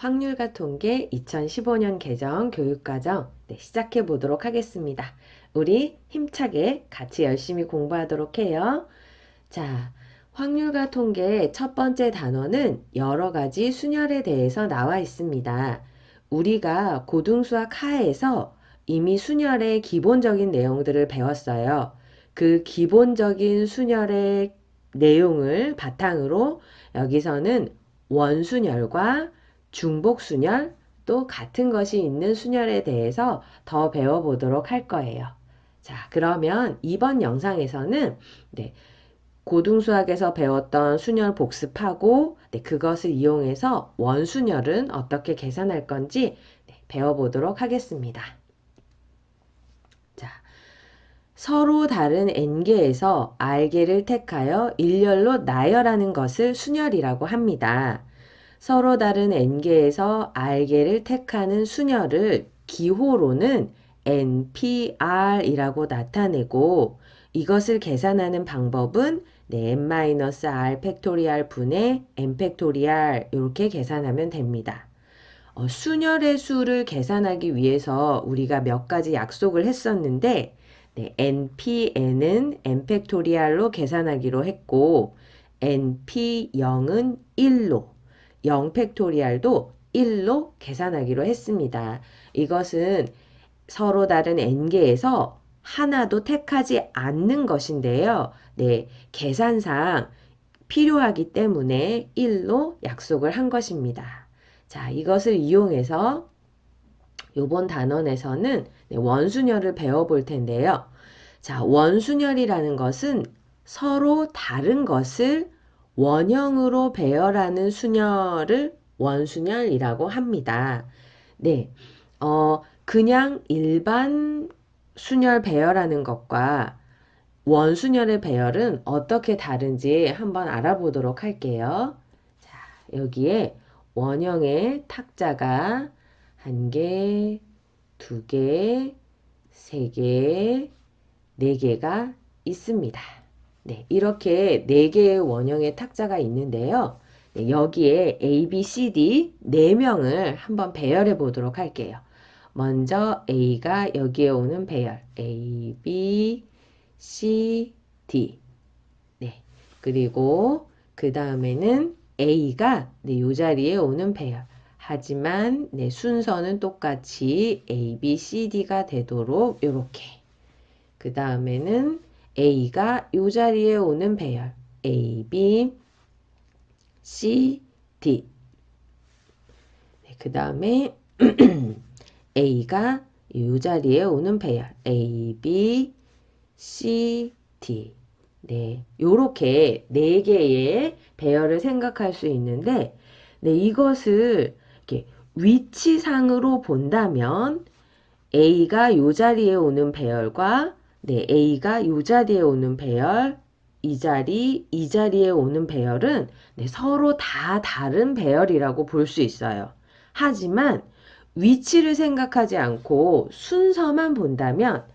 확률과 통계 2015년 개정 교육과정 시작해 보도록 하겠습니다. 우리 힘차게 같이 열심히 공부하도록 해요. 자, 확률과 통계 첫 번째 단원은 여러 가지 순열에 대해서 나와 있습니다. 우리가 고등수학 하에서 이미 순열의 기본적인 내용들을 배웠어요. 그 기본적인 순열의 내용을 바탕으로 여기서는 원순열과 중복순열 또 같은 것이 있는 순열에 대해서 더 배워보도록 할 거예요. 자, 그러면 이번 영상에서는 고등수학에서 배웠던 순열 복습하고 그것을 이용해서 원순열은 어떻게 계산할 건지 배워보도록 하겠습니다. 자, 서로 다른 n개에서 r개를 택하여 일렬로 나열하는 것을 순열이라고 합니다. 서로 다른 n개에서 r개를 택하는 순열을 기호로는 npr이라고 나타내고 이것을 계산하는 방법은 n-r 팩토리얼 분의 n 팩토리얼 이렇게 계산하면 됩니다. 순열의 수를 계산하기 위해서 우리가 몇 가지 약속을 했었는데 npn은 n 팩토리얼로 계산하기로 했고 np0은 1로 0 팩토리얼도 1로 계산하기로 했습니다. 이것은 서로 다른 n개에서 하나도 택하지 않는 것인데요. 계산상 필요하기 때문에 1로 약속을 한 것입니다. 자, 이것을 이용해서 이번 단원에서는 원순열을 배워볼 텐데요. 자, 원순열이라는 것은 서로 다른 것을 원형으로 배열하는 순열을 원순열이라고 합니다. 그냥 일반 순열 배열하는 것과 원순열의 배열은 어떻게 다른지 한번 알아보도록 할게요. 자, 여기에 원형의 탁자가 1개, 2개, 3개, 4개가 있습니다. 이렇게 4개의 원형의 탁자가 있는데요. 여기에 A, B, C, D 4명을 한번 배열해 보도록 할게요. 먼저 A가 여기에 오는 배열 A, B, C, D 그리고 그 다음에는 A가 이 자리에 오는 배열 하지만 순서는 똑같이 A, B, C, D가 되도록 이렇게 그 다음에는 A가 이 자리에 오는 배열 A, B, C, D 그 다음에 A가 이 자리에 오는 배열 A, B, C, D 요렇게 4개의 배열을 생각할 수 있는데 이것을 이렇게 위치상으로 본다면 A가 요 자리에 오는 배열과 A가 요 자리에 오는 배열 이 자리에 오는 배열은 서로 다 다른 배열이라고 볼 수 있어요. 하지만 위치를 생각하지 않고 순서만 본다면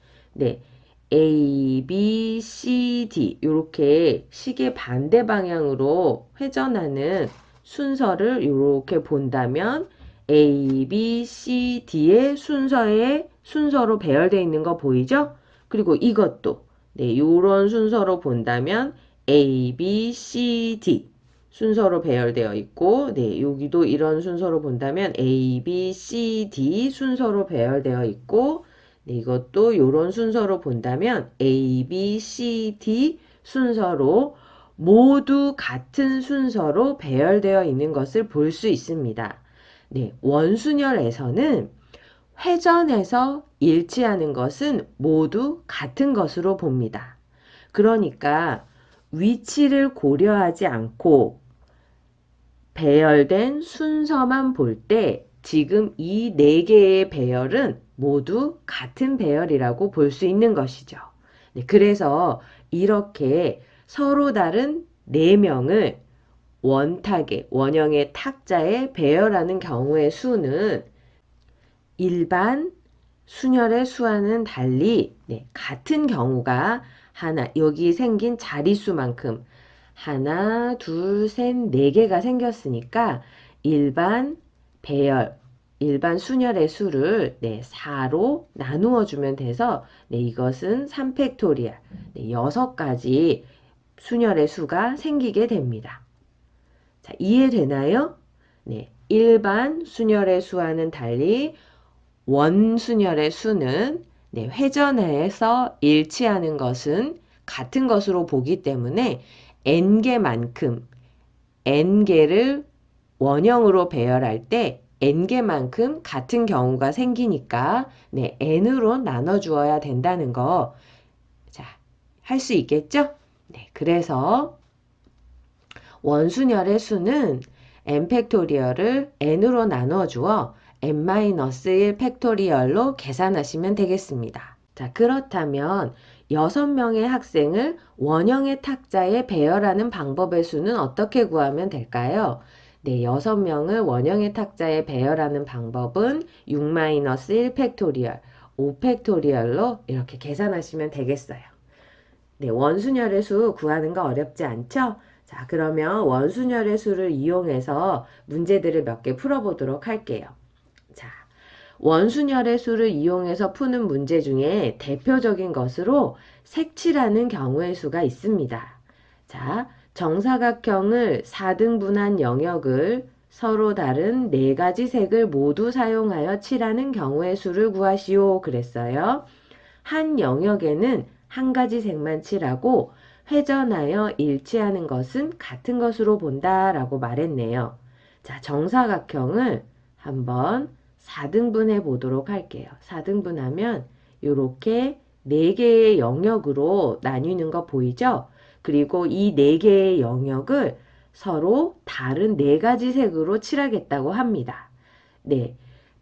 A, B, C, D 이렇게 시계 반대 방향으로 회전하는 순서를 이렇게 본다면 A, B, C, D의 순서로 배열되어 있는 거 보이죠? 그리고 이것도 이런 순서로 본다면 A, B, C, D 순서로 배열되어 있고 여기도 이런 순서로 본다면 A, B, C, D 순서로 배열되어 있고 이것도 이런 순서로 본다면 A, B, C, D 순서로 모두 같은 순서로 배열되어 있는 것을 볼 수 있습니다. 원순열에서는 회전해서 일치하는 것은 모두 같은 것으로 봅니다. 그러니까 위치를 고려하지 않고 배열된 순서만 볼 때 지금 이 4개의 배열은 모두 같은 배열이라고 볼 수 있는 것이죠. 그래서 이렇게 서로 다른 4명을 원형의 탁자에 배열하는 경우의 수는 일반 순열의 수와는 달리 같은 경우가 여기 생긴 자릿수만큼 하나, 둘, 셋, 4개가 생겼으니까 일반 배열, 일반 순열의 수를 4로 나누어 주면 돼서 이것은 3팩토리얼 6가지 순열의 수가 생기게 됩니다. 자, 이해되나요? 네, 일반 순열의 수와는 달리 원순열의 수는 회전해서 일치하는 것은 같은 것으로 보기 때문에 n개만큼 n개를 원형으로 배열할 때 n개만큼 같은 경우가 생기니까 n으로 나눠 주어야 된다는 거 자, 할 수 있겠죠? 네, 그래서 원순열의 수는 n 팩토리얼을 n으로 나누어 주어 n-1 팩토리얼로 계산하시면 되겠습니다. 자, 그렇다면 6명의 학생을 원형의 탁자에 배열하는 방법의 수는 어떻게 구하면 될까요? 네, 6명을 원형의 탁자에 배열하는 방법은 6-1 팩토리얼, 5 팩토리얼로 이렇게 계산하시면 되겠어요. 네, 원순열의 수 구하는 거 어렵지 않죠? 자, 그러면 원순열의 수를 이용해서 문제들을 몇 개 풀어보도록 할게요. 자, 원순열의 수를 이용해서 푸는 문제 중에 대표적인 것으로 색칠하는 경우의 수가 있습니다. 자, 정사각형을 4등분한 영역을 서로 다른 4가지 색을 모두 사용하여 칠하는 경우의 수를 구하시오 그랬어요. 한 영역에는 한 가지 색만 칠하고 회전하여 일치하는 것은 같은 것으로 본다라고 말했네요. 자, 정사각형을 한번 4등분해 보도록 할게요. 4등분하면 이렇게 4개의 영역으로 나뉘는 거 보이죠? 그리고 이 4개의 영역을 서로 다른 4가지 색으로 칠하겠다고 합니다. 네.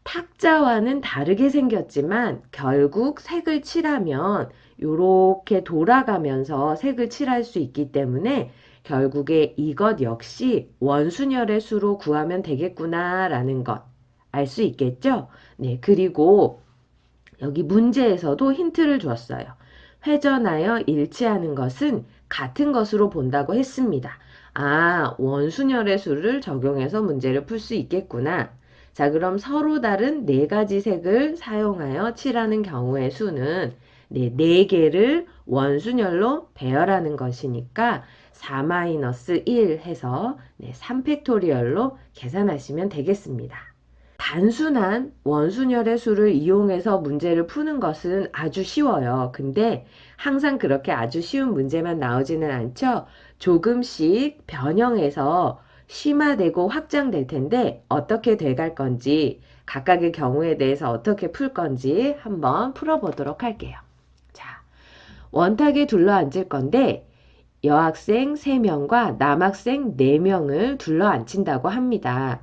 탁자와는 다르게 생겼지만 결국 색을 칠하면 이렇게 돌아가면서 색을 칠할 수 있기 때문에 결국에 이것 역시 원순열의 수로 구하면 되겠구나 라는 것 알 수 있겠죠? 네, 그리고 여기 문제에서도 힌트를 줬어요. 회전하여 일치하는 것은 같은 것으로 본다고 했습니다. 아, 원순열의 수를 적용해서 문제를 풀 수 있겠구나. 자, 그럼 서로 다른 4가지 색을 사용하여 칠하는 경우의 수는 4개를 원순열로 배열하는 것이니까 4-1 해서 3팩토리얼로 계산하시면 되겠습니다. 단순한 원순열의 수를 이용해서 문제를 푸는 것은 아주 쉬워요. 근데 항상 그렇게 아주 쉬운 문제만 나오지는 않죠. 조금씩 변형해서 심화되고 확장될 텐데 어떻게 돼갈 건지 각각의 경우에 대해서 어떻게 풀 건지 한번 풀어보도록 할게요. 자, 원탁에 둘러앉을 건데 여학생 3명과 남학생 4명을 둘러앉힌다고 합니다.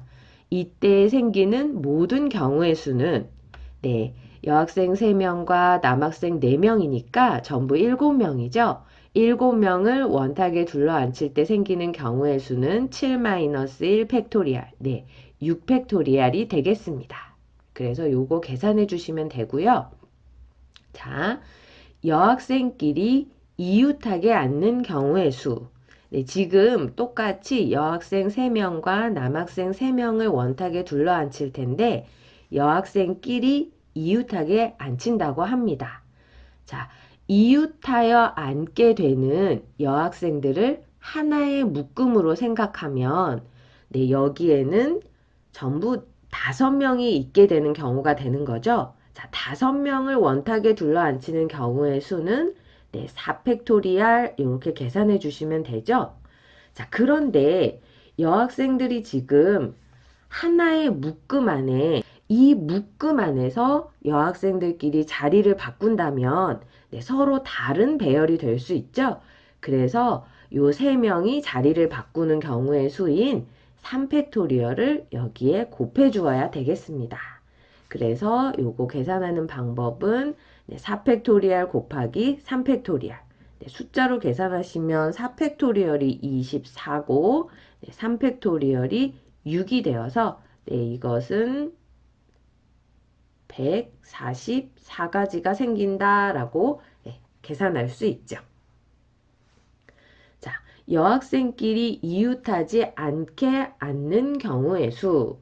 이때 생기는 모든 경우의 수는 여학생 3명과 남학생 4명이니까 전부 7명이죠. 7명을 원탁에 둘러앉힐 때 생기는 경우의 수는 7-1 팩토리얼, 6 팩토리얼이 되겠습니다. 그래서 요거 계산해 주시면 되고요. 자, 여학생끼리 이웃하게 앉는 경우의 수. 지금 똑같이 여학생 3명과 남학생 3명을 원탁에 둘러앉힐 텐데 여학생끼리 이웃하게 앉힌다고 합니다. 자, 이웃하여 앉게 되는 여학생들을 하나의 묶음으로 생각하면 여기에는 전부 5명이 있게 되는 경우가 되는 거죠. 자, 5명을 원탁에 둘러앉히는 경우의 수는 4팩토리얼 이렇게 계산해 주시면 되죠. 자, 그런데 여학생들이 지금 하나의 묶음 안에 이 묶음 안에서 여학생들끼리 자리를 바꾼다면 서로 다른 배열이 될 수 있죠. 그래서 요 3명이 자리를 바꾸는 경우의 수인 3팩토리얼을 여기에 곱해 주어야 되겠습니다. 그래서 요거 계산하는 방법은 4팩토리얼 곱하기 3팩토리얼 숫자로 계산하시면 4팩토리얼이 24고 3팩토리얼이 6이 되어서 이것은 144가지가 생긴다라고 계산할 수 있죠. 자, 여학생끼리 이웃하지 않게 앉는 경우의 수.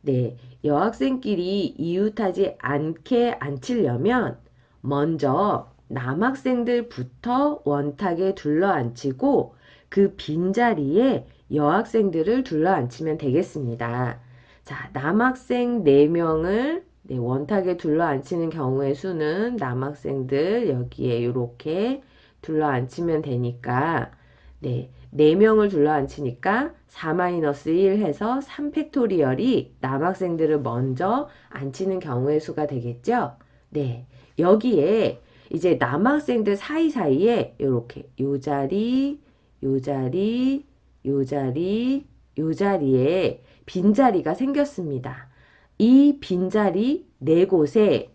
네, 여학생끼리 이웃하지 않게 앉히려면 먼저 남학생들부터 원탁에 둘러앉히고 그 빈자리에 여학생들을 둘러앉히면 되겠습니다. 자, 남학생 4명을 원탁에 둘러앉히는 경우의 수는 남학생들 여기에 이렇게 둘러앉히면 되니까 네, 4명을 둘러앉히니까 4-1 해서 3팩토리얼이 남학생들을 먼저 앉히는 경우의 수가 되겠죠? 네, 여기에 이제 남학생들 사이사이에 이렇게 요 자리, 요 자리, 요 자리, 요 자리에 빈자리가 생겼습니다. 이 빈자리 4곳에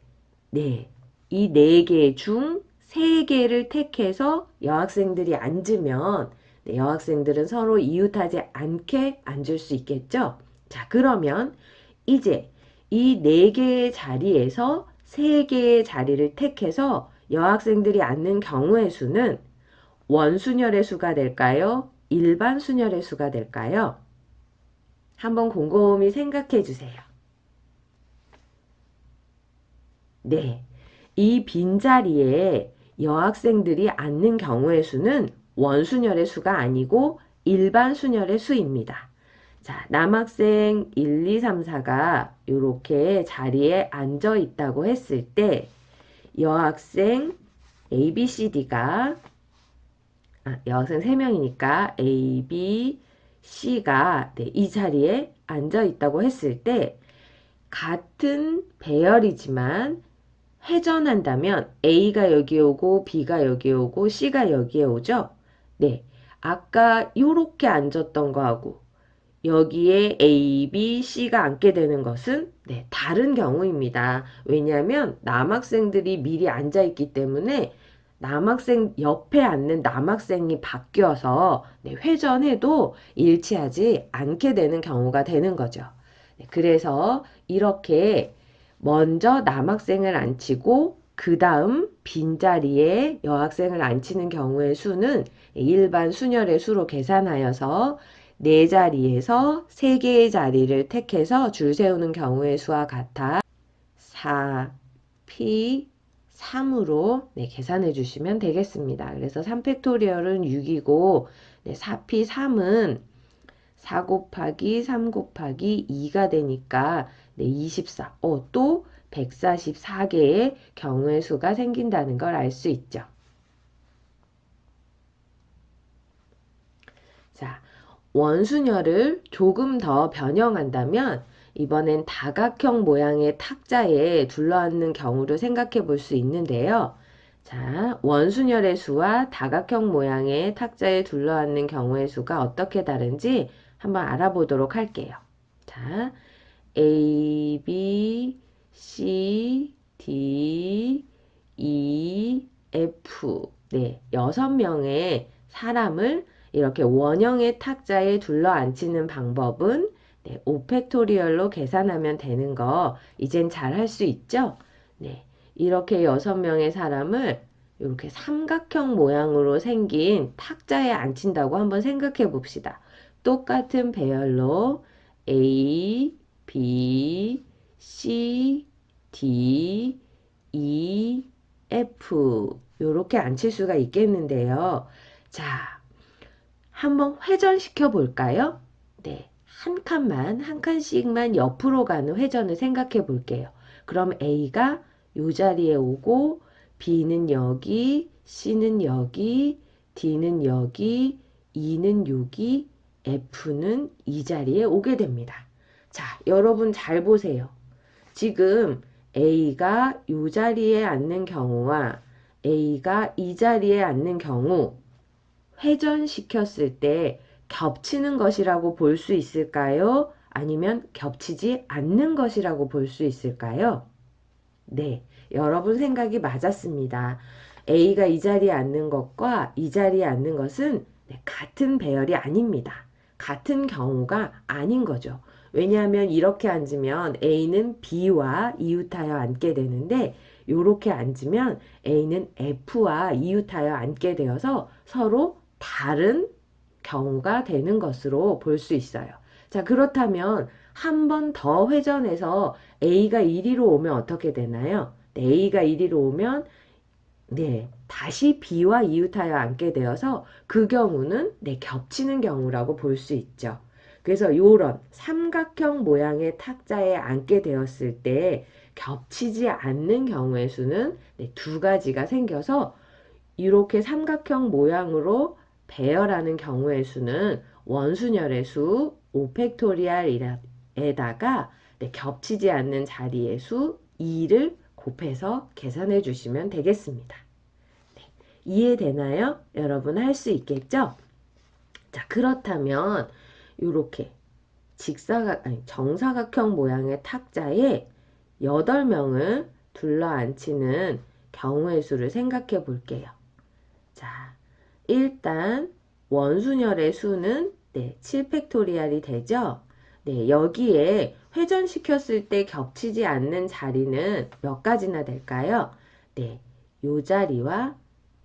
이 4개 중 3개를 택해서 여학생들이 앉으면 여학생들은 서로 이웃하지 않게 앉을 수 있겠죠? 자, 그러면 이제 이 4개의 자리에서 3개의 자리를 택해서 여학생들이 앉는 경우의 수는 원순열의 수가 될까요? 일반 순열의 수가 될까요? 한번 곰곰이 생각해 주세요. 네, 이 빈자리에 여학생들이 앉는 경우의 수는 원순열의 수가 아니고 일반 순열의 수입니다. 자, 남학생 1, 2, 3, 4가 이렇게 자리에 앉아 있다고 했을 때 여학생 A, B, C, D가 여학생 3명이니까 A, B, C가 이 자리에 앉아 있다고 했을 때 같은 배열이지만 회전한다면 A가 여기에 오고 B가 여기에 오고 C가 여기에 오죠? 네. 아까 요렇게 앉았던 거하고 여기에 A, B, C가 앉게 되는 것은 다른 경우입니다. 왜냐하면 남학생들이 미리 앉아 있기 때문에 남학생 옆에 앉는 남학생이 바뀌어서 회전해도 일치하지 않게 되는 경우가 되는 거죠. 그래서 이렇게 먼저 남학생을 앉히고 그 다음 빈자리에 여학생을 앉히는 경우의 수는 일반 순열의 수로 계산하여서 4자리에서 3개의 자리를 택해서 줄 세우는 경우의 수와 같아 4p 3으로 계산해 주시면 되겠습니다. 그래서 3팩토리얼은 6이고 4p 3은 4 곱하기 3 곱하기 2가 되니까 24. 또 144개의 경우의 수가 생긴다는 걸 알 수 있죠. 자, 원순열을 조금 더 변형한다면 이번엔 다각형 모양의 탁자에 둘러앉는 경우를 생각해 볼 수 있는데요. 자, 원순열의 수와 다각형 모양의 탁자에 둘러앉는 경우의 수가 어떻게 다른지 한번 알아보도록 할게요. 자, A, B, C, D, E, F. 네, 6명의 사람을 이렇게 원형의 탁자에 둘러앉히는 방법은 5팩토리얼로 계산하면 되는 거 이젠 잘 할 수 있죠? 네, 이렇게 6명의 사람을 이렇게 삼각형 모양으로 생긴 탁자에 앉힌다고 한번 생각해 봅시다. 똑같은 배열로 A, B, C, D, E, F 이렇게 앉힐 수가 있겠는데요. 자, 한번 회전시켜 볼까요? 네, 한 칸씩만 옆으로 가는 회전을 생각해 볼게요. 그럼 A가 이 자리에 오고 B는 여기, C는 여기, D는 여기, E는 여기, F는 이 자리에 오게 됩니다. 자, 여러분 잘 보세요. 지금 A가 이 자리에 앉는 경우와 A가 이 자리에 앉는 경우 회전시켰을 때 겹치는 것이라고 볼 수 있을까요? 아니면 겹치지 않는 것이라고 볼 수 있을까요? 네, 여러분 생각이 맞았습니다. A가 이 자리에 앉는 것과 이 자리에 앉는 것은 같은 배열이 아닙니다. 같은 경우가 아닌 거죠. 왜냐하면 이렇게 앉으면 A는 B와 이웃하여 앉게 되는데 이렇게 앉으면 A는 F와 이웃하여 앉게 되어서 서로 다른 경우가 되는 것으로 볼 수 있어요. 자, 그렇다면 한 번 더 회전해서 A가 1위로 오면 어떻게 되나요? 네, A가 1위로 오면 네, 다시 B와 이웃하여 앉게 되어서 그 경우는 네, 겹치는 경우라고 볼 수 있죠. 그래서 요런 삼각형 모양의 탁자에 앉게 되었을 때 겹치지 않는 경우의 수는 네, 두 가지가 생겨서 이렇게 삼각형 모양으로 배열하는 경우의 수는 원순열의 수 5팩토리알에다가 네, 겹치지 않는 자리의 수 2를 곱해서 계산해 주시면 되겠습니다. 네, 이해되나요? 여러분 할 수 있겠죠? 자, 그렇다면 이렇게 정사각형 모양의 탁자에 8명을 둘러앉히는 경우의 수를 생각해 볼게요. 자, 일단 원순열의 수는 네, 7팩토리알이 되죠? 네, 여기에 회전시켰을 때 겹치지 않는 자리는 몇 가지나 될까요? 네, 요 자리와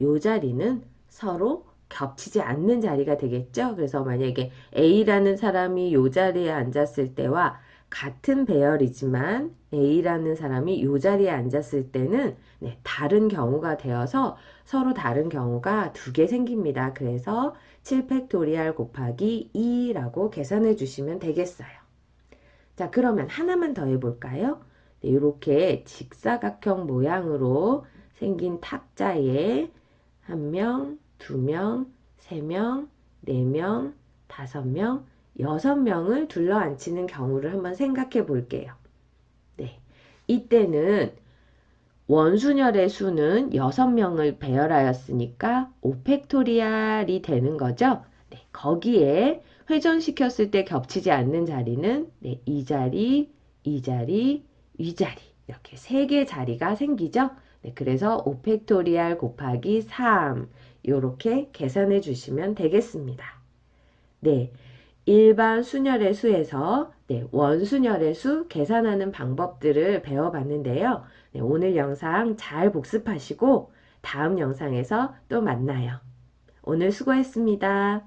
요 자리는 서로 겹치지 않는 자리가 되겠죠? 그래서 만약에 A라는 사람이 요 자리에 앉았을 때와 같은 배열이지만 A라는 사람이 요 자리에 앉았을 때는 네, 다른 경우가 되어서 서로 다른 경우가 두 개 생깁니다. 그래서 7팩토리알 곱하기 2라고 계산해 주시면 되겠어요. 자, 그러면 하나만 더 해볼까요? 네, 이렇게 직사각형 모양으로 생긴 탁자에 1명, 2명, 3명, 4명, 5명, 6명을 둘러앉히는 경우를 한번 생각해 볼게요. 네, 이때는 원순열의 수는 6명을 배열하였으니까 5팩토리알이 되는 거죠. 네, 거기에 회전시켰을 때 겹치지 않는 자리는 네, 이 자리, 이 자리, 이 자리 이렇게 3개 자리가 생기죠. 네, 그래서 5팩토리알 곱하기 3 이렇게 계산해 주시면 되겠습니다. 네, 일반 순열의 수에서 네, 원순열의 수 계산하는 방법들을 배워봤는데요. 네, 오늘 영상 잘 복습하시고 다음 영상에서 또 만나요. 오늘 수고했습니다.